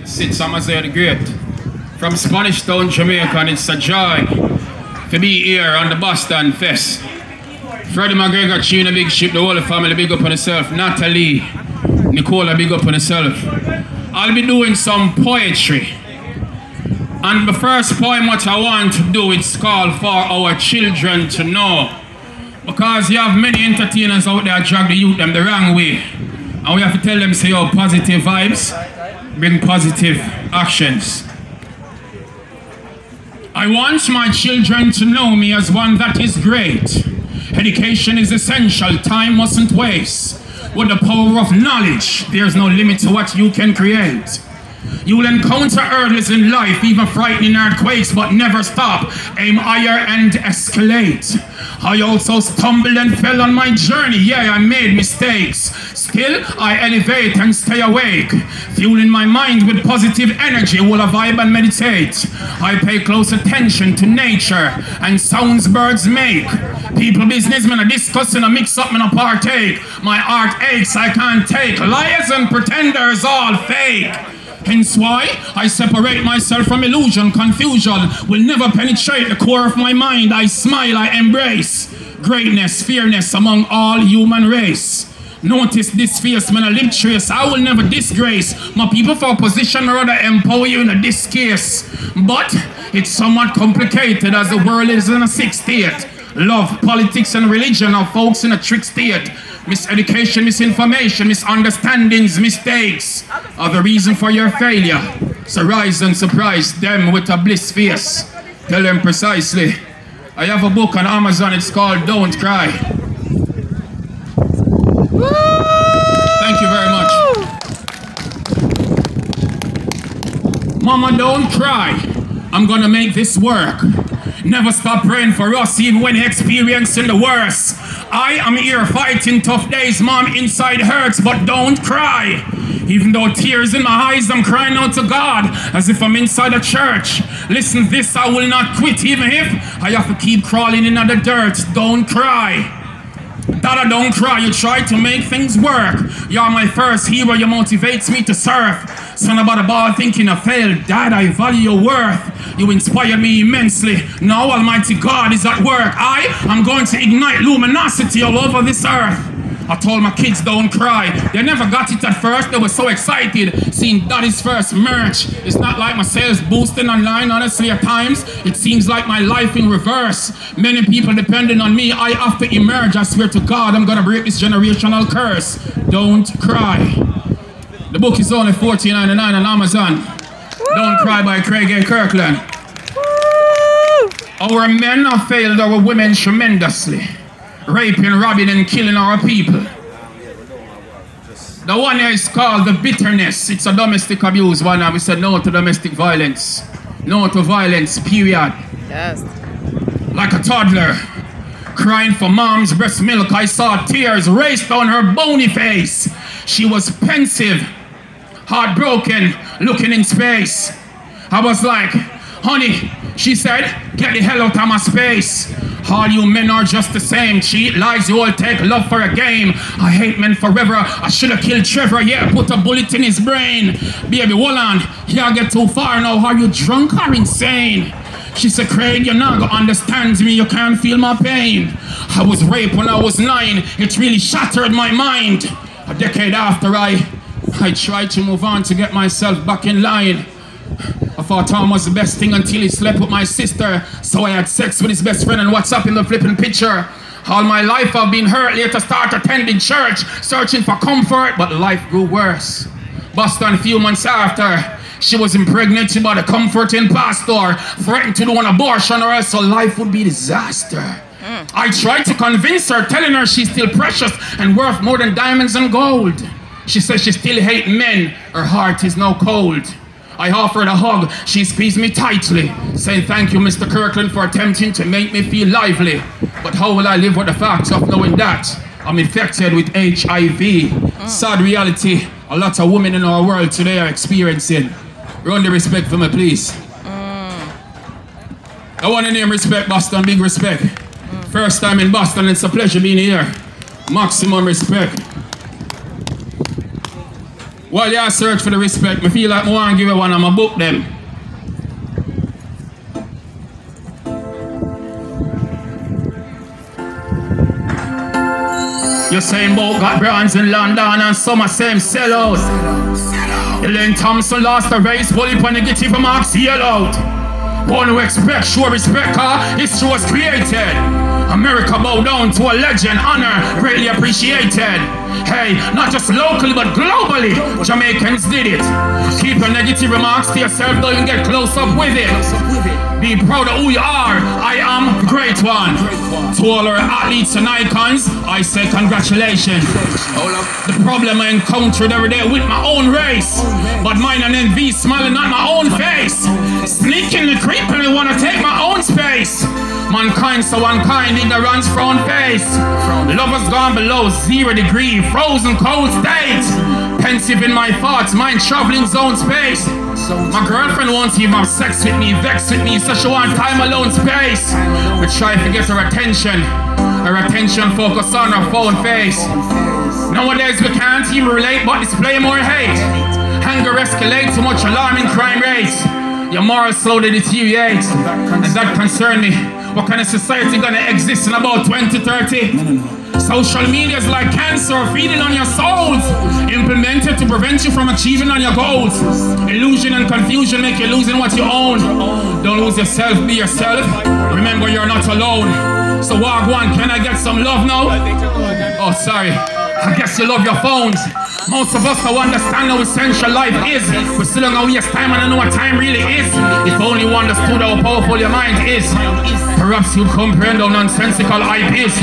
It's Amaziyah the Great. From Spanish Town, Jamaica, and it's a joy to be here on the Boston Fest. Freddie McGregor, China, big ship, the whole family, big up on herself. Natalie, Nicola, big up on herself. I'll be doing some poetry. And the first poem what I want to do, it's called For Our Children to Know. Because you have many entertainers out there drag the youth them the wrong way. And we have to tell them, say, oh, positive vibes bring positive actions. I want my children to know me as one that is great. Education is essential, time mustn't waste. With the power of knowledge, there's no limit to what you can create. You will encounter hurdles in life, even frightening earthquakes, but never stop. Aim higher and escalate. I also stumbled and fell on my journey. Yeah, I made mistakes. Still, I elevate and stay awake. Fueling my mind with positive energy while I vibe and meditate. I pay close attention to nature and sounds birds make. People, businessmen are discussing a mix-up and a partake. My heart aches, I can't take. Liars and pretenders all fake. Hence why I separate myself from illusion. Confusion will never penetrate the core of my mind. I smile, I embrace greatness, fairness among all human race. Notice this face, man, a lip trace. I will never disgrace my people for a position or rather empower you in this case. But it's somewhat complicated as the world is in a sick state. Love, politics, and religion are folks in a trick state. Miseducation, misinformation, misunderstandings, mistakes are the reason for your failure. So rise and surprise them with a bliss face. Tell them precisely. I have a book on Amazon, it's called Don't Cry. Woo! Thank you very much. Mama, don't cry. I'm gonna make this work. Never stop praying for us even when experiencing the worst. I am here fighting tough days, mom, inside hurts, but don't cry. Even though tears in my eyes, I'm crying out to God as if I'm inside a church. Listen, this I will not quit even if I have to keep crawling in the dirt. Don't cry. Dada, don't cry. You try to make things work. You're my first hero. You motivates me to surf. Son about a ball thinking I failed. Dad, I value your worth. You inspired me immensely. Now Almighty God is at work. I am going to ignite luminosity all over this earth. I told my kids don't cry. They never got it at first. They were so excited seeing Daddy's first merch. It's not like my sales boosting online. Honestly, at times it seems like my life in reverse. Many people depending on me. I have to emerge. I swear to God, I'm gonna break this generational curse. Don't cry. The book is only $14.99 on Amazon. Woo! Don't Cry by Craig A. Kirkland. Woo! Our men have failed our women tremendously. Raping, robbing, and killing our people. The one here is called the bitterness. It's a domestic abuse one, and we said no to domestic violence. No to violence, period. Yes. Like a toddler, crying for mom's breast milk, I saw tears race down her bony face. She was pensive, heartbroken, looking in space. I was like, honey, she said, get the hell out of my space. All you men are just the same. Cheat, lies, you all take love for a game. I hate men forever. I should have killed Trevor. Yeah, put a bullet in his brain. Baby, hold on. Y'all get too far now. Are you drunk or insane? She said, Craig, you're not gonna understand me. You can't feel my pain. I was raped when I was 9. It really shattered my mind. A decade after I tried to move on to get myself back in line. I thought Tom was the best thing until he slept with my sister. So I had sex with his best friend and WhatsApp in the flipping picture. All my life I've been hurt, later start attending church, searching for comfort, but life grew worse. Boston a few months after, she was impregnated by the comforting pastor, threatened to do an abortion or else her life would be disaster. I tried to convince her, telling her she's still precious and worth more than diamonds and gold. She says she still hates men, her heart is now cold. I offered a hug, she squeezed me tightly, saying thank you Mr. Kirkland for attempting to make me feel lively. But how will I live with the fact of knowing that I'm infected with HIV? Sad reality, a lot of women in our world today are experiencing. Run the respect for me, please. I want to name respect, Boston, big respect. First time in Boston, it's a pleasure being here. Maximum respect. While you search for the respect, I feel like I want to give you one of my book them. You're saying both got brands in London and some are same sellout. Elaine Thompson lost the race, bully for negative remarks, yell out. One who expect, sure respect, history was created. America bow down to a legend, honor, greatly appreciated. Hey, not just locally but globally, Jamaicans did it. Keep your negative remarks to yourself, though you get close up with it. Be proud of who you are. I am the great one. To all our athletes and icons, I say congratulations. The problem I encountered every day with my own race, but mine and envy smiling at my own face. Sneaking and creeping, I wanna take my own space. Mankind so unkind, ignorance frown face. Lovers gone below 0 degree, frozen cold state. Pensive in my thoughts, mind traveling zone space. My girlfriend won't even have sex with me, vex with me, so she wants time alone space. We try to get her attention focus on her phone face. Nowadays we can't even relate but display more hate. Anger escalates, too much alarming crime rates. Your morals slowly deteriorate, and that concern me. What kind of society gonna exist in about 2030? Social media is like cancer feeding on your souls, implemented to prevent you from achieving on your goals. Illusion and confusion make you losing what you own. Don't lose yourself, be yourself. Remember you're not alone. So Wagwan, can I get some love now? Oh, sorry. I guess you love your phones. Most of us don't understand how essential life is. We're still gonna waste time and I know what time really is. If only you understood how powerful your mind is, perhaps you'd comprehend how nonsensical hype is.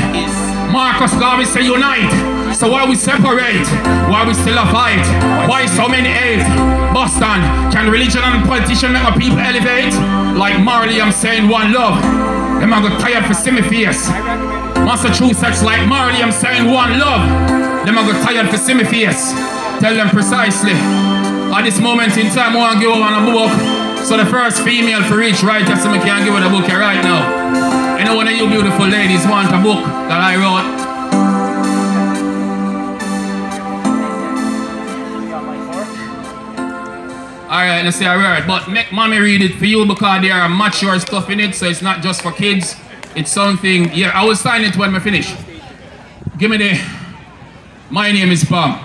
Marcus Garvey say unite. So why we separate? Why we still a fight? Why so many hate? Boston, can religion and politician make our people elevate? Like Marley, I'm saying one love. Them I got tired for see me face. Massachusetts, like Marley, I'm saying one love. Them I got tired for see me face. Tell them precisely. At this moment in time, I want to give one a book. So the first female for reach right, just so I can give her the book here right now. I know one of you beautiful ladies want a book that I wrote. Alright, let's say a word, but make mommy read it for you because there are mature stuff in it, so it's not just for kids. It's something, yeah, I will sign it when we finish. Give me the, my name is Pam.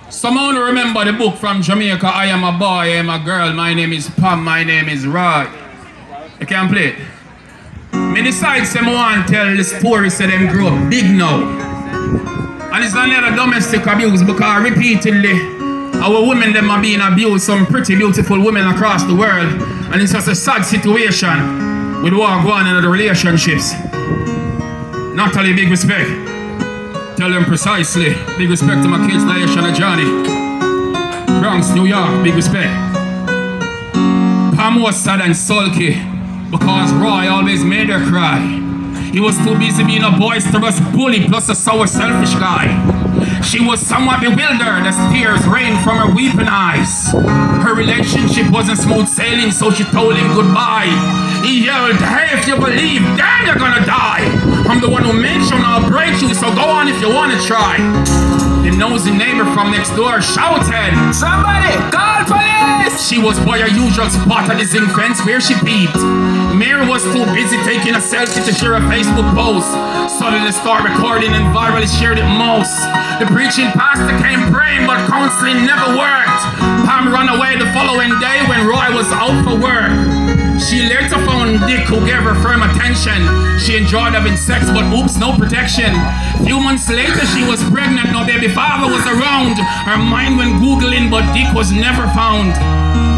Someone remember the book from Jamaica, I am a boy, I am a girl, my name is Pam, my name is Roy. You can play it. Me decide someone want to tell the story so them grow up big now. And it's another domestic abuse because repeatedly, our women them are being abused, some pretty beautiful women across the world, and it's just a sad situation with what going on in the relationships. Natalie, big respect. Tell them precisely. Big respect to my kids, Laisha and Johnny. Bronx, New York, big respect. Pam was sad and sulky because Roy always made her cry. He was too busy being a boisterous bully plus a sour, selfish guy. She was somewhat bewildered as tears rained from her weeping eyes. Her relationship wasn't smooth sailing, so she told him goodbye. He yelled, hey, if you believe, damn, you're gonna die. I'm the one who made you and I'll break you, so go on if you wanna try. The nosy neighbor from next door shouted, somebody, call police! She was by her usual spot at the zinc fence where she peeped. Mary was too busy taking a selfie to share a Facebook post. Suddenly start recording and virally shared it most. The preaching pastor came praying, but counseling never worked. Pam ran away the following day when Roy was out for work. She later found Dick, who gave her firm attention. She enjoyed having sex, but oops, no protection. Few months later, she was pregnant, no baby father was around. Her mind went Googling, but Dick was never found.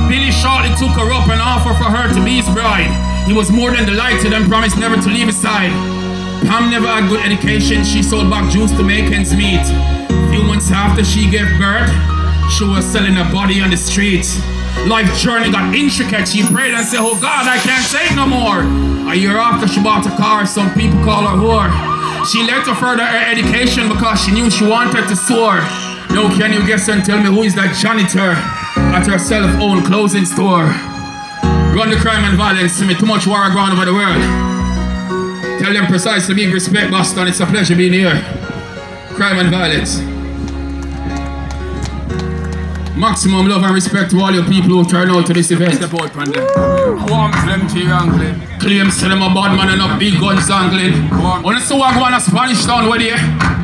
Billy shortly took her up and offered for her to be his bride. He was more than delighted and promised never to leave his side. Pam never had good education, she sold back juice to make ends meet. Few months after she gave birth, she was selling her body on the streets. Life journey got intricate, she prayed and said, oh God, I can't take no more. A year after she bought a car, some people call her whore. She later furthered her education because she knew she wanted to soar. Now can you guess and tell me who is that janitor at her self-owned clothing store? Run the crime and violence to me, too much war going over the world. Tell them precisely, big respect, Boston, it's a pleasure being here. Crime and violence. Maximum love and respect to all your people who turn out to this event. Step out from them. Claims to them a bad man and a big guns angling. When you see what go on a Spanish town with you,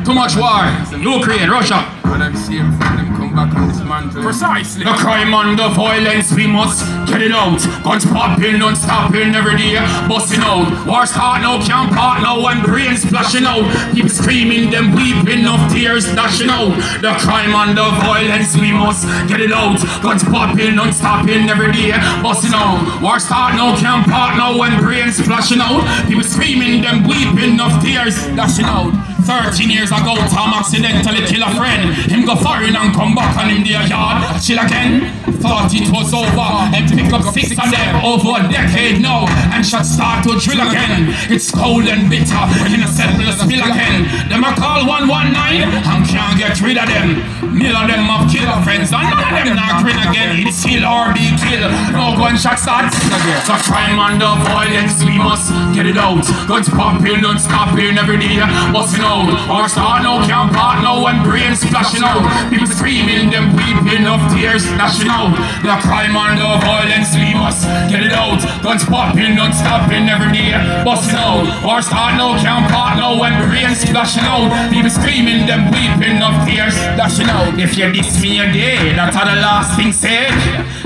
too much war. Ukraine, Russia. And I'm seeing from them come back on this man. Precisely. The crime and the violence, we must get it out. Guns popping, non-stopping every day. Busting out. War start now, can't part now, and brains splashing out. People screaming, them weeping of tears dashing out. The crime and the violence, we must get it out. Guns popping, non-stopping every day. Busting out. War start now, can't part now, and brains splashing out. People screaming, them weeping of tears dashing out. 13 years ago, Tom accidentally kill a friend. Him go foreign and come back and in their yard. Chill again. Thought it was over and pick up 6 of them over a decade now. And shot start to drill again. It's cold and bitter. Innocent will spill again. Them a call 119 and can't get rid of them. Mill of them have killer friends and none of them not grin again. It's kill or be killed. No gunshot starts. So crime and the violence, we must get it out. Guns popping, non-stopping every day. Busting out. Or start now, can't part now, and brains splashing out. People screaming, them weeping of tears dashing out. The crime and the violence, we must get it out. Guns popping, non-stopping every day. Busting out. Or start now, can't part now, and brains splashing out. People screaming, them weeping of tears dashing out. If you diss me a day, that's how the last thing said.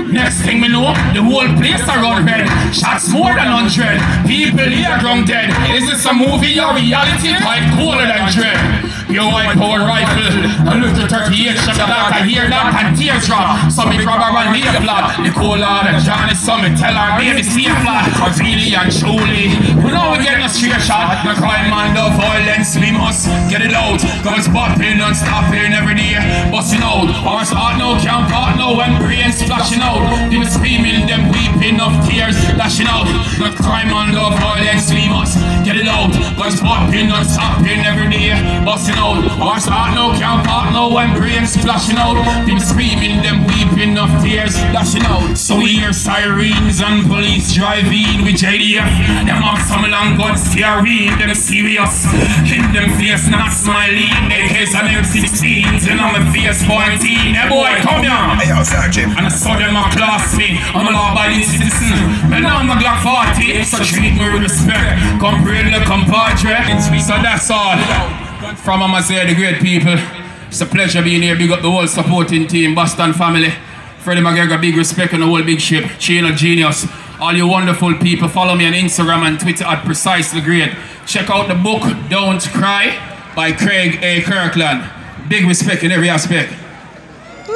Next thing we know, the whole place around red. Shots more than 100. People here drunk dead. Is this a movie or reality? Quite cooler than dread. Your white power rifle, a little 38 shot that I hear that and tears drop. Some me grab her and lay a flat. Nicola and Johnny, some me tell her baby see a flat. Really and truly, we know we get a straight shot. The crime and the violence, we must get it out. Guns popping and stopping every day, busting out. Our start now, can't part now, and brains splashing out. People screaming, them weeping of tears dashing out. The crime and the violence, we must get it out. Guns popping and stopping every day, busting out. Our start now, can't part now, and brains splashing out. People screaming, them weeping of tears dashing out. So we hear sirens and police driving with JDF. Them have some long guns steering, them serious. In them face not smiling, they case and them 16s. And I'm a face 14. Hey boy, come here. Hey yo, Sergeant. And I saw them a class me. I'm a law-abiding citizen. Man, I'm a Glock 40, so treat me with respect. Come bring the compadre. So that's all. From Amaziyah, the great people. It's a pleasure being here. Big up the whole supporting team, Boston family. Freddie McGregor, big respect on the whole big ship. Chain of Genius. All you wonderful people, follow me on Instagram and Twitter at Precisely Great. Check out the book, Don't Cry, by Craig A. Kirkland. Big respect in every aspect. Woo!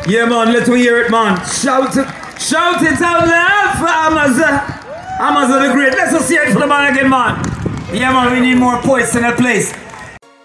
Yeah, man, let's hear it, man. Shout it out loud for Amaziyah. Amaziyah the Great. Let's hear it for the man again, man. Yeah, man, we need more poets in that place.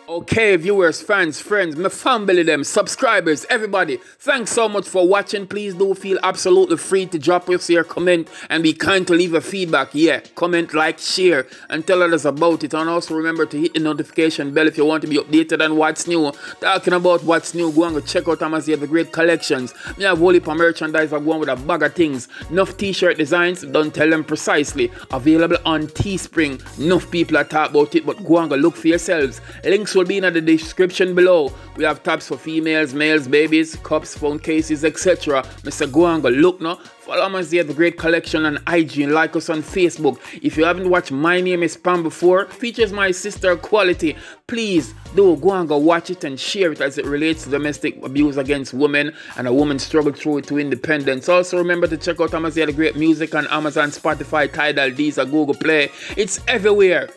Okay, viewers, fans, friends, my family, them, subscribers, everybody, thanks so much for watching. Please do feel absolutely free to drop us your comment and be kind to leave a feedback. Yeah, comment, like, share, and tell others about it. And also remember to hit the notification bell if you want to be updated on what's new. Talking about what's new, go and go check out Amaziyah the Great collections. We have whole heap of merchandise. I'm going with a bag of things. Enough t-shirt designs, don't tell them precisely. Available on Teespring. Enough people are talking about it, but go and go look for yourselves. Links will be in the description below. We have tabs for females, males, babies, cups, phone cases, etc. Mr. Go and go look now. Follow Amaziyah the Great collection on IG and like us on Facebook. If you haven't watched My Name is Pam before, features my sister Quality. Please do go and go watch it and share it as it relates to domestic abuse against women and a woman's struggle through it to independence. Also remember to check out Amaziyah the Great music on Amazon, Spotify, Tidal, Deezer, Google Play. It's everywhere.